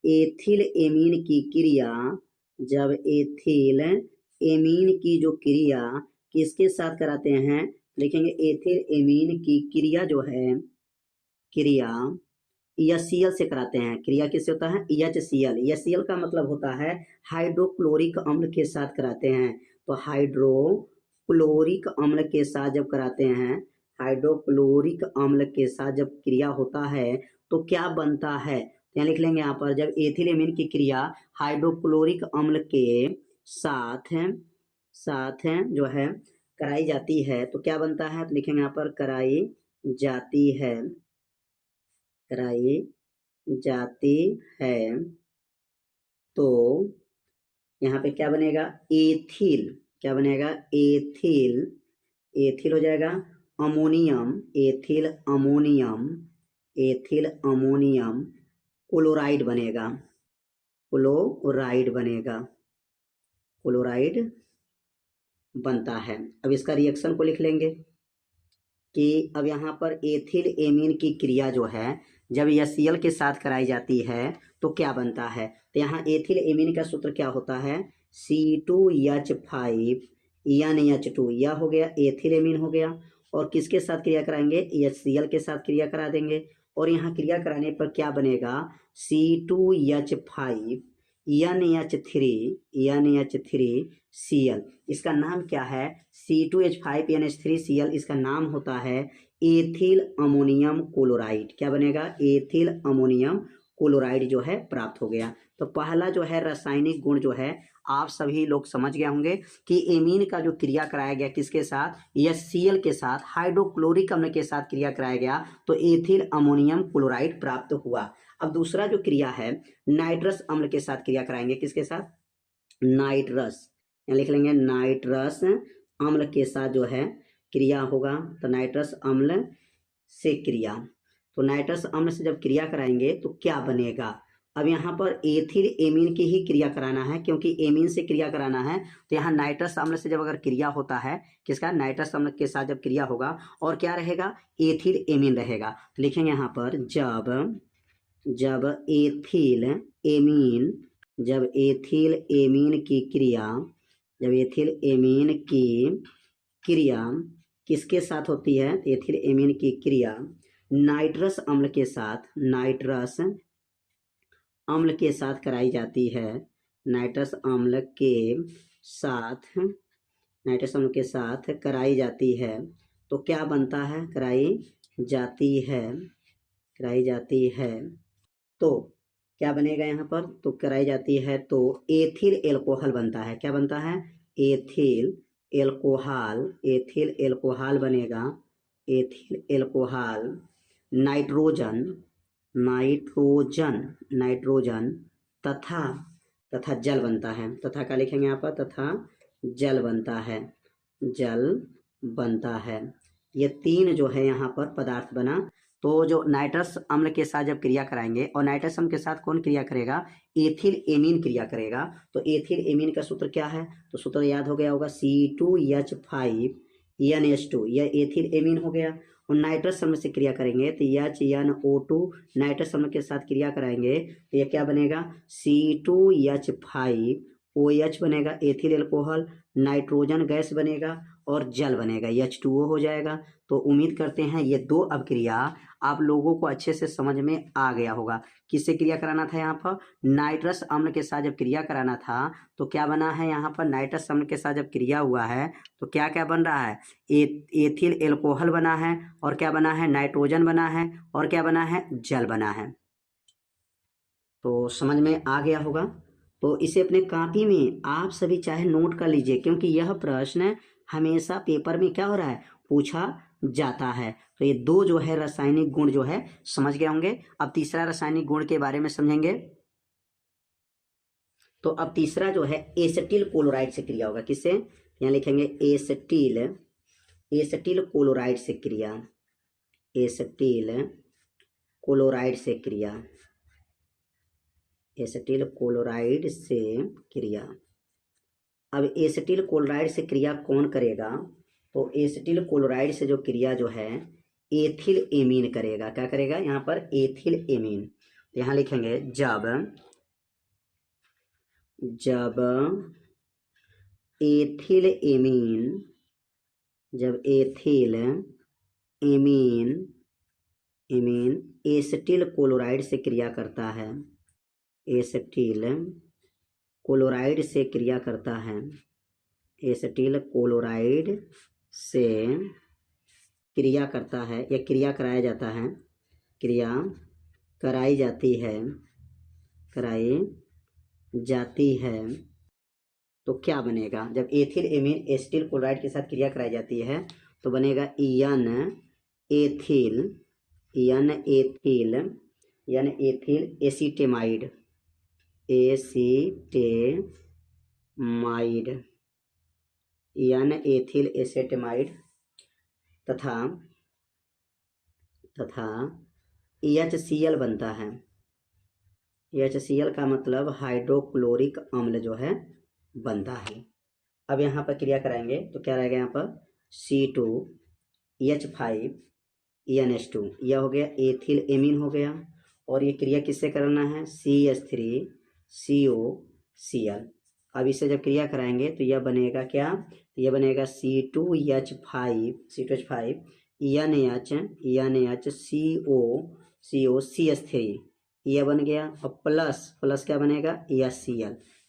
एथिल एमीन की क्रिया, जब एथिल एमीन की जो क्रिया किसके साथ कराते हैं, लिखेंगे एथिल एमीन की क्रिया जो है, क्रिया HCl से कराते हैं। क्रिया किससे होता है, HCl का मतलब होता है हाइड्रोक्लोरिक अम्ल के साथ कराते हैं। तो हाइड्रोक्लोरिक अम्ल के साथ जब कराते हैं, हाइड्रोक्लोरिक अम्ल के साथ जब क्रिया होता है तो क्या बनता है, यहाँ लिख लेंगे यहाँ पर, जब एथिल एमीन की क्रिया हाइड्रोक्लोरिक अम्ल के साथ जो है कराई जाती है तो क्या बनता है, तो लिखेंगे यहाँ पर कराई जाती है तो यहाँ पे क्या बनेगा, एथिल, क्या बनेगा, एथिल, एथिल हो जाएगा ammonium, ethyl ammonium, ethyl ammonium chloride बनेगा, क्लोराइड बनेगा, क्लोराइड बनता है। अब इसका रिएक्शन को लिख लेंगे कि अब यहाँ पर एथिल एमीन की क्रिया जो है जब HCl के साथ कराई जाती है तो क्या बनता है। तो यहाँ एथिल एमीन का सूत्र क्या होता है, C2H5 NH2, यह हो गया एथिल एमीन हो गया। और किसके साथ क्रिया कराएंगे, HCl के साथ क्रिया करा देंगे। और यहाँ क्रिया कराने पर क्या बनेगा, C2H5 NH3Cl, इसका नाम क्या है, C2H5NH3Cl, इसका नाम होता है एथिल अमोनियम क्लोराइड। क्या बनेगा, एथिल अमोनियम क्लोराइड जो है प्राप्त हो गया। तो पहला जो है रासायनिक गुण जो है आप सभी लोग समझ गए होंगे कि एमीन का जो क्रिया कराया गया किसके साथ, HCl के साथ, हाइड्रोक्लोरिक अम्ल के साथ क्रिया कराया गया तो एथिल अमोनियम क्लोराइड प्राप्त हुआ। अब दूसरा जो क्रिया है नाइट्रस अम्ल के साथ क्रिया कराएंगे, किसके साथ, नाइट्रस, लिख लेंगे नाइट्रस अम्ल के साथ जो है क्रिया होगा। तो नाइट्रस अम्ल से क्रिया, तो नाइट्रस अम्ल से जब क्रिया कराएंगे तो क्या बनेगा। अब यहाँ पर एथिल एमीन की ही क्रिया कराना है, क्योंकि एमीन से क्रिया कराना है। तो यहाँ नाइट्रस अम्ल से जब अगर क्रिया होता है, किसका, नाइट्रस अम्ल के साथ जब क्रिया होगा और क्या रहेगा, एथिल एमीन रहेगा। तो लिखेंगे यहाँ पर जब एथिल एमीन, जब एथिल एमीन की क्रिया, जब एथिल एमीन की क्रिया किसके साथ होती है, एथिल एमीन की क्रिया नाइट्रस अम्ल के साथ, नाइट्रस अम्ल के साथ कराई जाती है, नाइट्रस अम्ल के साथ, नाइट्रस अम्ल के साथ कराई जाती है तो क्या बनता है, कराई जाती है, कराई जाती है तो क्या बनेगा यहाँ पर, तो कराई जाती है तो एथिल एल्कोहल बनता है। क्या बनता है, एथिल एल्कोहल, एथिल एल्कोहल बनेगा, ethyl alcohol, nitrogen, nitrogen, nitrogen तथा जल बनता है। तथा क्या लिखेंगे यहाँ पर, तथा जल बनता है, जल बनता है। ये तीन जो है यहाँ पर पदार्थ बना। तो जो नाइट्रस अम्ल के साथ जब क्रिया कराएंगे, और नाइट्रस अम्ल के साथ कौन क्रिया करेगा, एथिल एमीन क्रिया करेगा। तो एथिल एमीन का सूत्र क्या है, तो सूत्र याद हो गया होगा, C2H5NH2, यह एथिल एमीन हो गया। और नाइट्रस अम्ल से क्रिया करेंगे तो HNO2, नाइट्रस अम्ल के साथ क्रिया कराएंगे तो यह क्या बनेगा, C2H5OH बनेगा, एथिल एल्कोहल, नाइट्रोजन गैस बनेगा और जल बनेगा, H2O हो जाएगा। तो उम्मीद करते हैं ये दो अभिक्रिया आप लोगों को अच्छे से समझ में आ गया होगा। किससे क्रिया कराना था, यहाँ पर नाइट्रस अम्ल के साथ जब क्रिया कराना था तो क्या बना है, यहाँ पर नाइट्रस अम्ल के साथ जब क्रिया हुआ है तो क्या क्या बन रहा है, एथिल एल्कोहल बना है, और क्या बना है, नाइट्रोजन बना है, और क्या बना है, जल बना है। तो समझ में आ गया होगा। तो इसे अपने कॉपी में आप सभी चाहे नोट कर लीजिए, क्योंकि यह प्रश्न हमेशा पेपर में क्या हो रहा है, पूछा जाता है। तो ये दो जो है रासायनिक गुण जो है समझ गए होंगे। अब तीसरा रासायनिक गुण के बारे में समझेंगे। तो अब तीसरा जो है एसिटिल क्लोराइड से क्रिया होगा, किससे, यहाँ लिखेंगे एसिटिल, एसिटिल क्लोराइड से क्रिया, एसिटिल क्लोराइड से क्रिया, एसिटिल क्लोराइड से क्रिया। अब एसिटिल क्लोराइड से क्रिया कौन करेगा, तो एसिटिल क्लोराइड से जो क्रिया जो है एथिल एमीन करेगा। क्या करेगा, यहाँ पर एथिल एमीन। यहाँ लिखेंगे जब एथिल एमीन, जब एथिल एमीन एसिटिल क्लोराइड से क्रिया करता है, एसिटिल क्लोराइड से क्रिया करता है, एसिटिल क्लोराइड से क्रिया करता है या क्रिया कराया जाता है, क्रिया कराई जाती है, कराई जाती है तो क्या बनेगा, जब एथिल एमीन एसिटिल क्लोराइड के साथ क्रिया कराई जाती है तो बनेगा एन एथिल एसिटेमाइड, एसीटेमाइड यानी एथिल एसेटेमाइड तथा HCl बनता है। HCl का मतलब हाइड्रोक्लोरिक अम्ल जो है बनता है। अब यहाँ पर क्रिया कराएंगे तो क्या रहेगा, यहाँ पर C2H5NH2 यह हो गया एथिल एमीन हो गया, और ये क्रिया किससे करना है, CH3COCl। अब इसे जब क्रिया कराएंगे तो यह बनेगा क्या, तो यह बनेगा C2H5NHCOCH3 यह बन गया, और प्लस क्या बनेगा,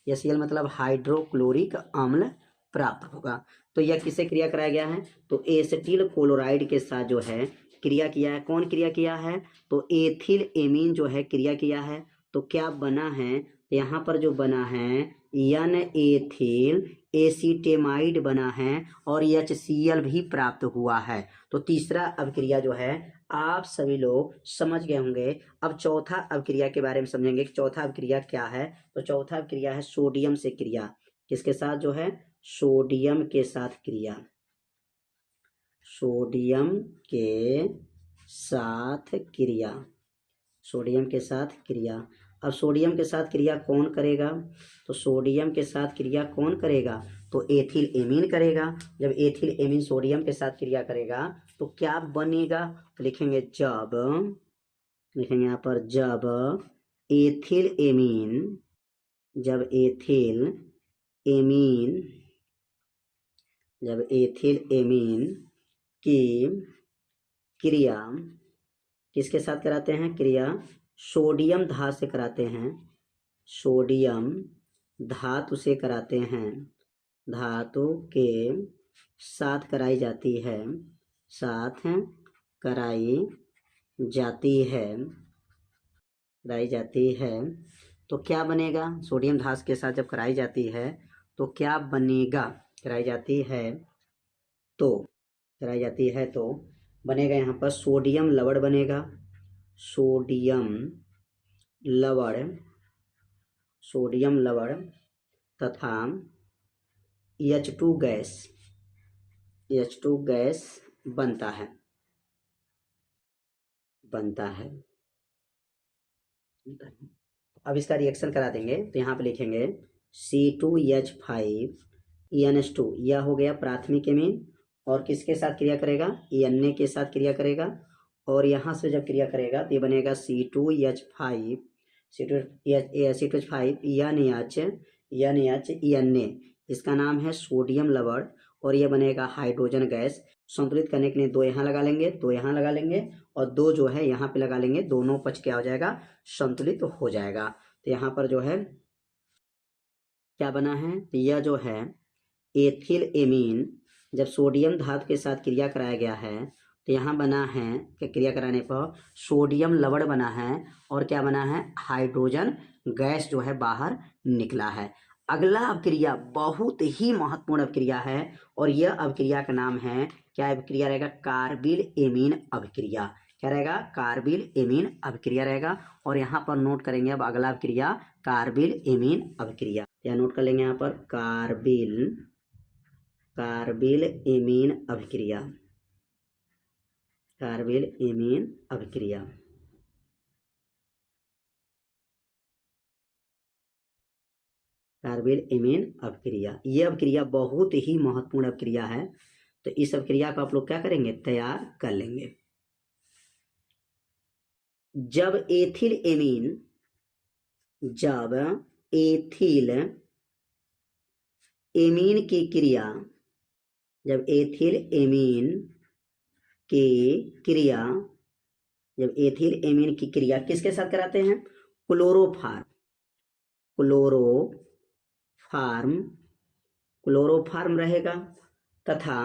HCl मतलब हाइड्रोक्लोरिक अम्ल प्राप्त होगा। तो यह किससे क्रिया कराया गया है, तो एसिटिल क्लोराइड के साथ जो है क्रिया किया है। कौन क्रिया किया है, तो एथिल एमीन जो है क्रिया किया है। तो क्या बना है, यहाँ पर जो बना है एन एथिल एसीटेमाइड बना है, और HCl भी प्राप्त हुआ है। तो तीसरा अभिक्रिया जो है आप सभी लोग समझ गए होंगे। अब चौथा अभिक्रिया के बारे में समझेंगे कि चौथा अभिक्रिया क्या है। तो चौथा अभिक्रिया है सोडियम से क्रिया। किसके साथ जो है, सोडियम के साथ क्रिया, सोडियम के साथ क्रिया, सोडियम के साथ क्रिया। अब सोडियम के साथ क्रिया कौन करेगा, तो सोडियम के साथ क्रिया कौन करेगा, तो एथिल एमीन करेगा। जब एथिल एमीन सोडियम के साथ क्रिया करेगा तो क्या बनेगा, तो लिखेंगे यहाँ पर जब एथिल एमीन, जब एथिल एमीन की क्रिया किसके साथ कराते हैं, क्रिया सोडियम धातु से कराते हैं, सोडियम धातु से कराते हैं, धातु के साथ कराई जाती है, साथ कराई जाती है, तो क्या बनेगा, सोडियम धातु के साथ जब कराई जाती है तो क्या बनेगा, कराई जाती है तो बनेगा यहाँ पर सोडियम लवण बनेगा, सोडियम लवण तथा H2 गैस बनता है। अब इसका रिएक्शन करा देंगे तो यहाँ पे लिखेंगे C2H5NH2 यह हो गया प्राथमिक एमीन, और किसके साथ क्रिया करेगा, Na के साथ क्रिया करेगा, और यहाँ से जब क्रिया करेगा तो ये बनेगा C2H5 NH, इसका नाम है सोडियम लवण, और यह बनेगा हाइड्रोजन गैस। संतुलित करने के लिए 2 यहाँ लगा लेंगे, 2 यहाँ लगा लेंगे, और 2 जो है यहाँ पे लगा लेंगे, दोनों पक्ष क्या हो जाएगा, संतुलित हो जाएगा। तो यहाँ पर जो है क्या बना है, तो यह जो है एथिल एमीन जब सोडियम धातु के साथ क्रिया कराया गया है तो यहाँ बना है कि क्रिया कराने पर सोडियम लवण बना है, और क्या बना है, हाइड्रोजन गैस जो है बाहर निकला है। अगला अभिक्रिया बहुत ही महत्वपूर्ण अभिक्रिया है, और यह अभिक्रिया का नाम है, क्या अभिक्रिया रहेगा, कार्बिल एमीन अभिक्रिया। क्या रहेगा, कार्बिल एमीन अभिक्रिया रहेगा। और यहाँ पर नोट करेंगे अब अगला अभिक्रिया कार्बिल एमीन अभिक्रिया, या नोट कर लेंगे यहाँ पर कार्बिल एमीन अभिक्रिया, कार्बिल एमीन अभिक्रिया। कार्बिल एमीन अभिक्रिया, यह अभिक्रिया बहुत ही महत्वपूर्ण अभिक्रिया है। तो इस अभिक्रिया को आप लोग क्या करेंगे, तैयार कर लेंगे। जब एथिल एमीन की क्रिया, जब एथिल एमीन की क्रिया किसके साथ कराते हैं, क्लोरोफार्म रहेगा, तथा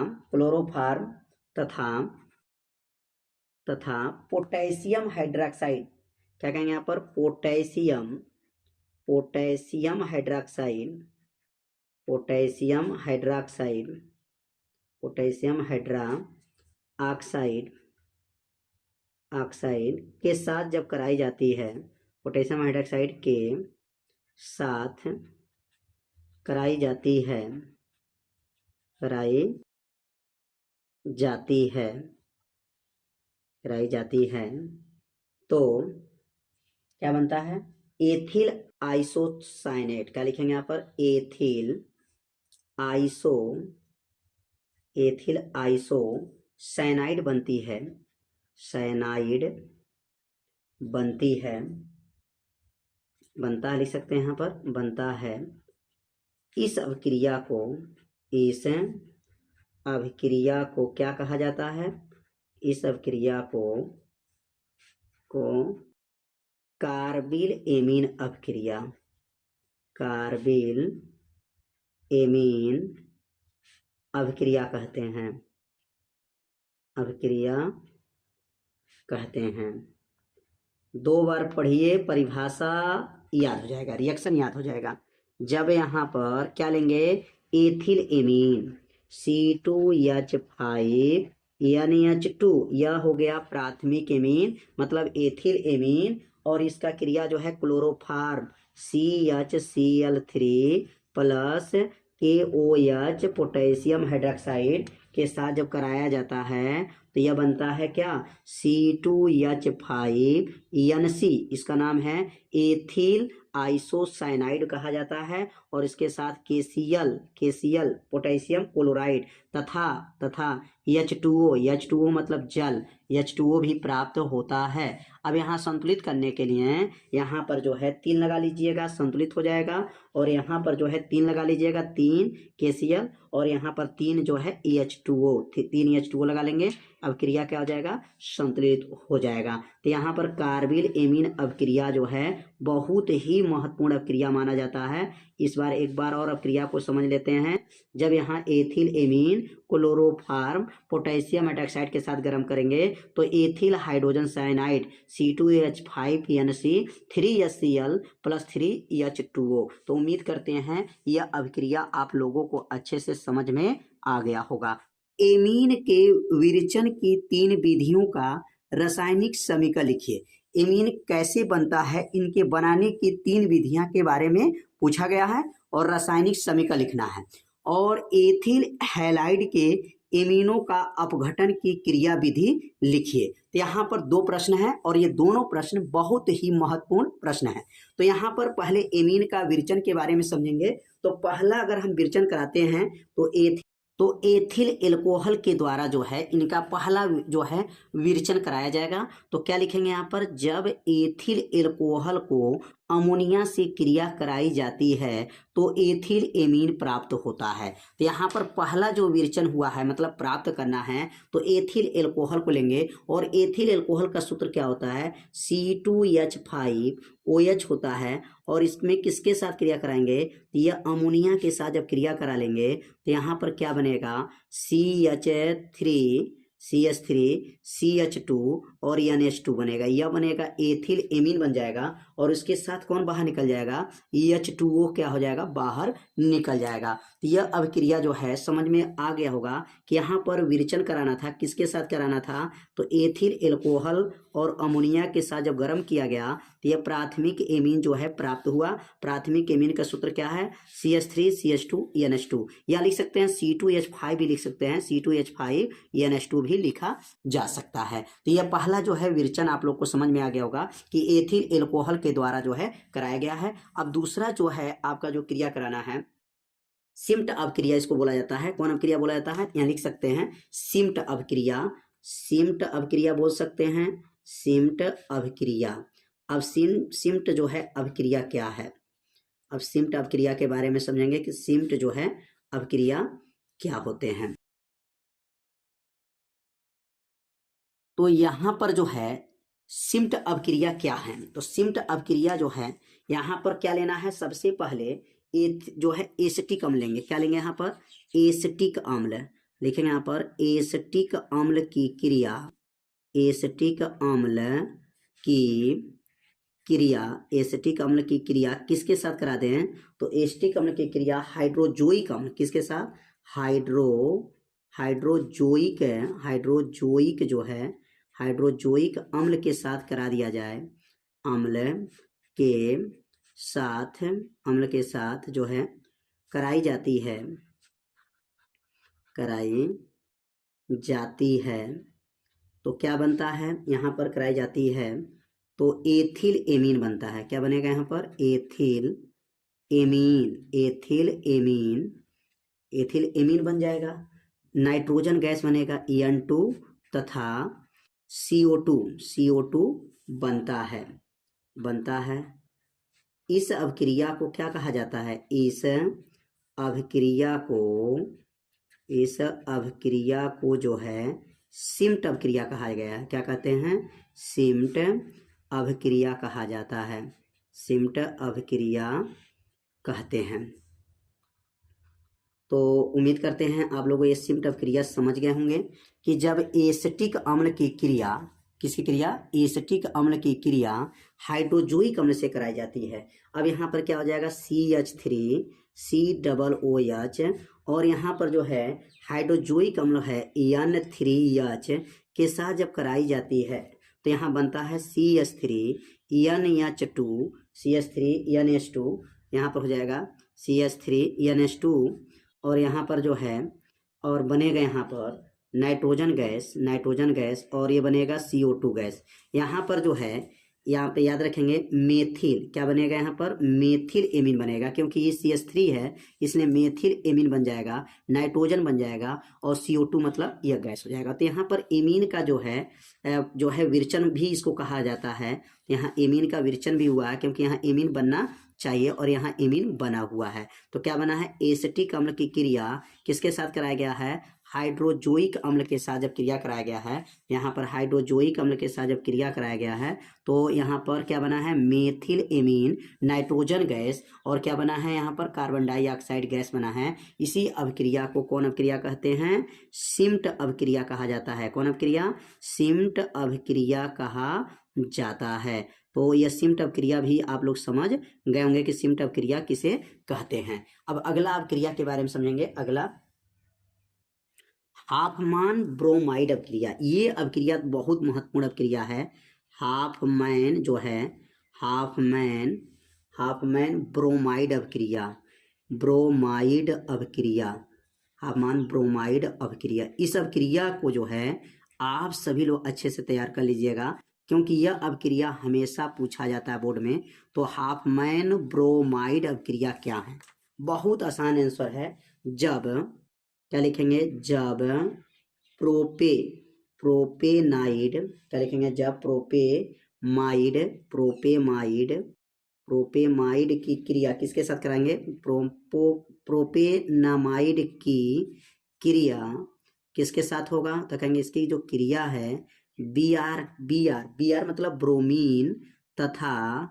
पोटेशियम हाइड्रोक्साइड, क्या कहेंगे यहाँ पर, पोटेशियम हाइड्रोक्साइड के साथ जब कराई जाती है, पोटेशियम हाइड्रोक्साइड के साथ कराई जाती है, कराई जाती है, कराई जाती है, तो क्या बनता है? Ethyl isocyanate. क्या लिखेंगे यहाँ पर? एथिल आइसो साइनाइड बनती है, साइनाइड बनती है, बनता है, लिख सकते हैं यहाँ पर, बनता है। इस अभिक्रिया को क्या कहा जाता है? इस अभिक्रिया को कार्बिल एमीन अभिक्रिया, कार्बिल एमीन अभिक्रिया कहते हैं, अभिक्रिया कहते हैं। 2 बार पढ़िए, परिभाषा याद हो जाएगा, रिएक्शन याद हो जाएगा। जब यहाँ पर क्या लेंगे? एथिल एमीन C2H5 NH2, यह हो गया प्राथमिक एमीन, मतलब एथिल एमीन, और इसका क्रिया जो है chloroform CHCl3 plus KOH potassium hydroxide के साथ जब कराया जाता है तो यह बनता है क्या? C2H5NC, इसका नाम है एथिल आइसोसाइनाइड कहा जाता है, और इसके साथ KCl पोटेशियम क्लोराइड तथा H2O मतलब जल, H2O भी प्राप्त होता है। अब यहाँ संतुलित करने के लिए यहाँ पर जो है 3 लगा लीजिएगा, संतुलित हो जाएगा, और यहाँ पर जो है 3 लगा लीजिएगा, 3 KCl, और यहाँ पर 3 जो है H2O, 3 H2O लगा लेंगे। अब क्रिया क्या हो जाएगा? संतुलित हो जाएगा। तो यहाँ पर कार्बिल एमीन अभिक्रिया जो है बहुत ही महत्वपूर्ण अभिक्रिया माना जाता है। इस बार एक बार और अभिक्रिया को समझ लेते हैं। जब यहाँ ethyl amine chloroform potassium hydroxide के साथ गर्म करेंगे तो ethyl hydrogen cyanide C2H5NC 3HCl plus 3H2O। तो उम्मीद करते हैं यह अभिक्रिया आप लोगों को अच्छे से समझ में आ गया होगा। एमीन के विरेचन की 3 विधियों का रासायनिक समीकरण लिखिए। एमीन कैसे बनता है, इनके बनाने की 3 विधियां के बारे में पूछा गया है और रासायनिक समीकरण लिखना है। और एथिल हैलाइड के एमीनों का अपघटन की क्रिया विधि लिखिए। तो यहाँ पर 2 प्रश्न हैं और ये दोनों प्रश्न बहुत ही महत्वपूर्ण प्रश्न हैं। तो यहाँ पर पहले एमीन का विरेचन के बारे में समझेंगे। तो पहला अगर हम विरेचन कराते हैं तो एथिल एल्कोहल के द्वारा जो है इनका पहला जो है विरेचन कराया जाएगा। तो क्या लिखेंगे यहाँ पर? जब एथिल एल्कोहल को अमोनिया से क्रिया कराई जाती है तो एथिल एमीन प्राप्त होता है। तो यहाँ पर पहला जो विरेचन हुआ है, मतलब प्राप्त करना है, तो एथिल एल्कोहल को लेंगे, और एथिल एल्कोहल का सूत्र क्या होता है? C2H5OH होता है, और इसमें किसके साथ क्रिया कराएंगे? तो यह अमोनिया के साथ जब क्रिया करा लेंगे तो यहाँ पर क्या बनेगा? CH3CH2 और NH2 बनेगा। यह बनेगा एथिल एमीन बन जाएगा, और इसके साथ कौन बाहर निकल जाएगा? H2O क्या हो जाएगा? बाहर निकल जाएगा। तो यह अभिक्रिया जो है समझ में आ गया होगा कि यहाँ पर विरेचन कराना था, किसके साथ कराना था? तो एथिल एल्कोहल और अमोनिया के साथ जब गर्म किया गया तो यह प्राथमिक एमीन जो है प्राप्त हुआ। प्राथमिक एमीन का सूत्र क्या है? CH3CH2NH2, या लिख सकते हैं C2H5 भी लिख सकते हैं, C2H5NH2 भी लिखा जा सकता है। तो यह पहला जो है विरेचन आप लोग को समझ में आ गया होगा कि एथिल एल्कोहल के द्वारा जो है कराया गया है। अब दूसरा जो है आपका जो क्रिया कराना है, सिम्ट अभिक्रिया इसको बोला जाता है। कौन अभिक्रिया बोला जाता है? यहाँ लिख सकते हैं सिम्ट अभिक्रिया, सिम्ट अभिक्रिया बोल सकते हैं, सिम्ट अभिक्रिया। अब सिम्ट जो है अभिक्रिया क्या है? अब सिम्ट अभिक्रिया के बारे में समझेंगे कि सिम्ट जो है अभिक्रिया क्या होते हैं। तो यहाँ पर जो है सिम्ट अभिक्रिया क्या है? तो सिम्ट अभिक्रिया जो है यहाँ पर क्या लेना है? सबसे पहले जो है एसिटिक अम्ल लेंगे। क्या लेंगे यहाँ पर? एसिटिक अम्ल लिखेंगे यहाँ पर। एसिटिक अम्ल की क्रिया, एसिटिक अम्ल की क्रिया, एसिटिक अम्ल की क्रिया किसके साथ करा दें? तो एसिटिक अम्ल की क्रिया हाइड्रोजोइक अम्ल, किसके साथ? हाइड्रोजोइक जो है हाइड्रोजोइक अम्ल के साथ करा दिया जाए, अम्ल के साथ अम्ल के साथ जो है कराई जाती है, कराई जाती है तो क्या बनता है, यहाँ पर कराई जाती है तो एथिल एमीन बनता है। क्या बनेगा यहाँ पर, ethyl amine, ethyl amine, ethyl amine बन जाएगा। नाइट्रोजन गैस बनेगा En2 तथा CO2, CO2 बनता है, बनता है। इस अभिक्रिया को क्या कहा जाता है, इस अभिक्रिया को, इस अभिक्रिया को जो है सिम्ट अभिक्रिया कहा गया है। क्या कहते हैं, सिम्ट अभिक्रिया कहा जाता है, सिम्ट अभिक्रिया कहते हैं। तो उम्मीद करते हैं आप लोग ये सिम्ट अभिक्रिया समझ गए होंगे कि जब एसिटिक अम्ल की क्रिया, किसकी क्रिया, एसिटिक अम्ल की क्रिया हाइड्रोजोइक अम्ल से कराई जाती है। अब यहाँ पर क्या हो जाएगा, CH3 COOH, और यहाँ पर जो है हाइड्रोजोइक अम्ल है N3H के साथ जब कराई जाती है तो यहाँ बनता है CH3NH2, CH3NH2, यहाँ पर हो जाएगा CH3NH2, और यहाँ पर जो है और बनेगा यहाँ पर नाइट्रोजन गैस, नाइट्रोजन गैस, और ये बनेगा CO2 गैस। यहाँ पर जो है, यहाँ पे याद रखेंगे मेथिल, क्या बनेगा यहाँ पर, मेथिल एमीन बनेगा, क्योंकि ये CH3 है इसलिए मेथिल एमीन बन जाएगा, नाइट्रोजन बन जाएगा और CO2 मतलब यह गैस हो जाएगा। तो यहाँ पर एमीन का जो है विरचन भी इसको कहा जाता है। यहाँ एमीन का विरचन भी हुआ है क्योंकि यहाँ एमीन बनना चाहिए और यहाँ एमीन बना हुआ है। तो क्या बना है, एसिटिक अम्ल की क्रिया किसके साथ कराया गया है, हाइड्रोजोइक अम्ल के साथ जब क्रिया कराया गया है, यहाँ पर हाइड्रोजोइक अम्ल के साथ जब क्रिया कराया गया है तो यहाँ पर क्या बना है, मेथिल एमीन, नाइट्रोजन गैस, और क्या बना है यहाँ पर कार्बन डाइऑक्साइड गैस बना है। इसी अभिक्रिया को कौन अभिक्रिया कहते हैं, सिम्ट अभिक्रिया कहा जाता है। कौन अभिक्रिया, सिम्ट अभिक्रिया कहा जाता है। तो यह सिम्ट अभिक्रिया भी आप लोग समझ गए होंगे कि सिम्ट अभिक्रिया किसे कहते हैं। अब अगला अभिक्रिया के बारे में समझेंगे। अगला हाफमैन ब्रोमाइड अभिक्रिया। ये अभिक्रिया बहुत महत्वपूर्ण अभिक्रिया है। हाफमैन जो है, हाफमैन ब्रोमाइड अभिक्रिया, ब्रोमाइड अभिक्रिया, हाफमैन ब्रोमाइड अभिक्रिया। इस अभिक्रिया को जो है आप सभी लोग अच्छे से तैयार कर लीजिएगा क्योंकि यह अभिक्रिया हमेशा पूछा जाता है बोर्ड में। तो हाफमैन ब्रोमाइड अभिक्रिया क्या है, बहुत आसान आंसर है। जब क्या लिखेंगे, जब प्रोपेनाइड, क्या लिखेंगे, जब प्रोपेमाइड की क्रिया किसके साथ कराएंगे, प्रोपेनामाइड की क्रिया किसके साथ होगा, तो कहेंगे इसकी जो क्रिया है Br मतलब ब्रोमीन तथा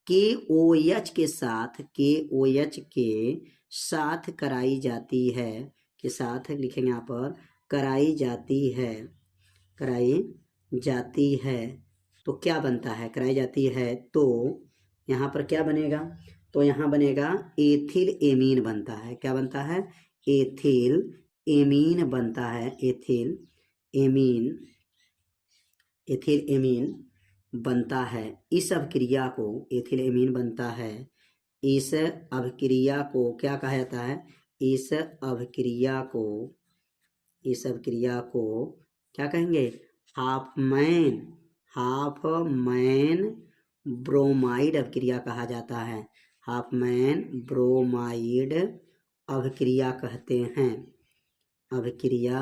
KOH के साथ, KOH के साथ कराई जाती है, के साथ लिखेंगे यहाँ पर कराई जाती है, कराई जाती है। तो क्या बनता है, कराई जाती है तो यहाँ पर क्या बनेगा, तो यहाँ बनेगा एथिल एमीन बनता है। क्या बनता है, एथिल एमीन बनता है, एथिल एमीन, एथिल एमीन बनता है। इस अभिक्रिया को एथिल एमीन बनता है। इस अभिक्रिया को क्या कहा जाता है, इस अभिक्रिया को, इस अभिक्रिया को क्या कहेंगे, हाफमैन ब्रोमाइड अभिक्रिया कहा जाता है। हाफमैन ब्रोमाइड अभिक्रिया कहते हैं, अभिक्रिया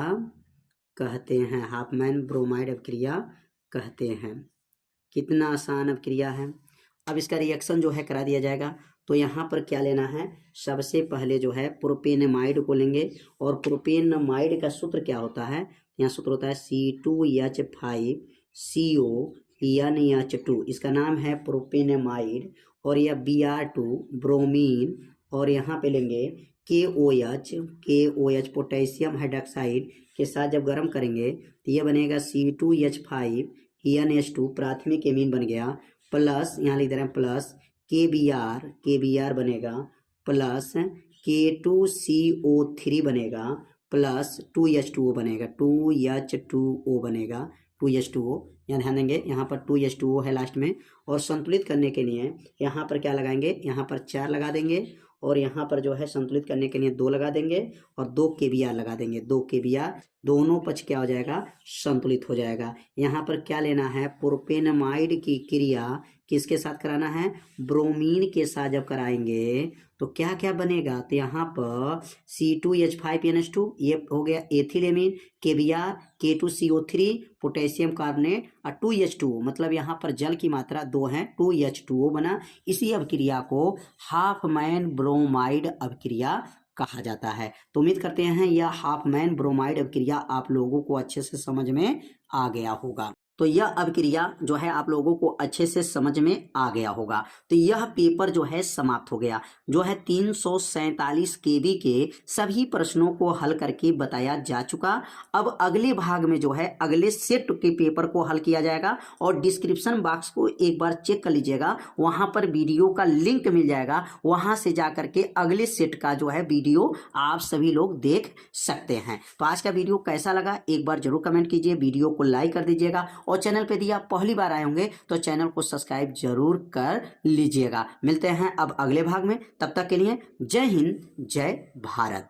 कहते हैं, हाफमैन ब्रोमाइड अभिक्रिया कहते हैं। कितना आसान अभिक्रिया है। अब इसका रिएक्शन जो है करा दिया जाएगा। तो यहाँ पर क्या लेना है, सबसे पहले जो है प्रोपेनमाइड को लेंगे और प्रोपेनमाइड का सूत्र क्या होता है, यहाँ सूत्र होता है C2H5CO NH2, इसका नाम है प्रोपेनमाइड, और यह Br2 ब्रोमीन, और यहाँ पे लेंगे KOH पोटेशियम हाइड्रोक्साइड के साथ जब गर्म करेंगे तो ये बनेगा C2H5NH2 प्राथमिक एमीन बन गया, प्लस यहाँ लिख दे रहे हैं प्लस KBr बनेगा, प्लस K2CO3 बनेगा, प्लस 2H2O बनेगा, 2H2O बनेगा, 2:2O, यहाँ ध्यान देंगे, यहाँ पर 2:2O है लास्ट में। और संतुलित करने के लिए यहाँ पर क्या लगाएंगे, यहाँ पर 4 लगा देंगे और यहाँ पर जो है संतुलित करने के लिए 2 लगा देंगे और 2 kBr लगा देंगे। 2 kBr, दोनों पक्ष क्या हो जाएगा, संतुलित हो जाएगा। यहाँ पर क्या लेना है, प्रोपेनमाइड की क्रिया किसके साथ कराना है, ब्रोमीन के साथ जब कराएंगे तो क्या क्या बनेगा, तो यहाँ पर C2H5NH2 ये हो गया एथिलेमीन, KBr, K2CO3, पोटेशियम कार्बोनेट और 2H2O, मतलब यहाँ पर जल की मात्रा 2 है, 2H2O बना। इसी अभिक्रिया को हाफमैन ब्रोमाइड अभिक्रिया कहा जाता है। तो उम्मीद करते हैं यह हाफमैन ब्रोमाइड अभिक्रिया आप लोगों को अच्छे से समझ में आ गया होगा। तो यह अभिक्रिया जो है आप लोगों को अच्छे से समझ में आ गया होगा। तो यह पेपर जो है समाप्त हो गया, जो है 347 KB के सभी प्रश्नों को हल करके बताया जा चुका। अब अगले भाग में जो है अगले सेट के पेपर को हल किया जाएगा और डिस्क्रिप्शन बॉक्स को एक बार चेक कर लीजिएगा, वहां पर वीडियो का लिंक मिल जाएगा, वहां से जाकर के अगले सेट का जो है वीडियो आप सभी लोग देख सकते हैं। तो आज का वीडियो कैसा लगा एक बार जरूर कमेंट कीजिए, वीडियो को लाइक कर दीजिएगा और चैनल पे यदि आप पहली बार आए होंगे तो चैनल को सब्सक्राइब जरूर कर लीजिएगा। मिलते हैं अब अगले भाग में, तब तक के लिए जय हिंद, जय भारत।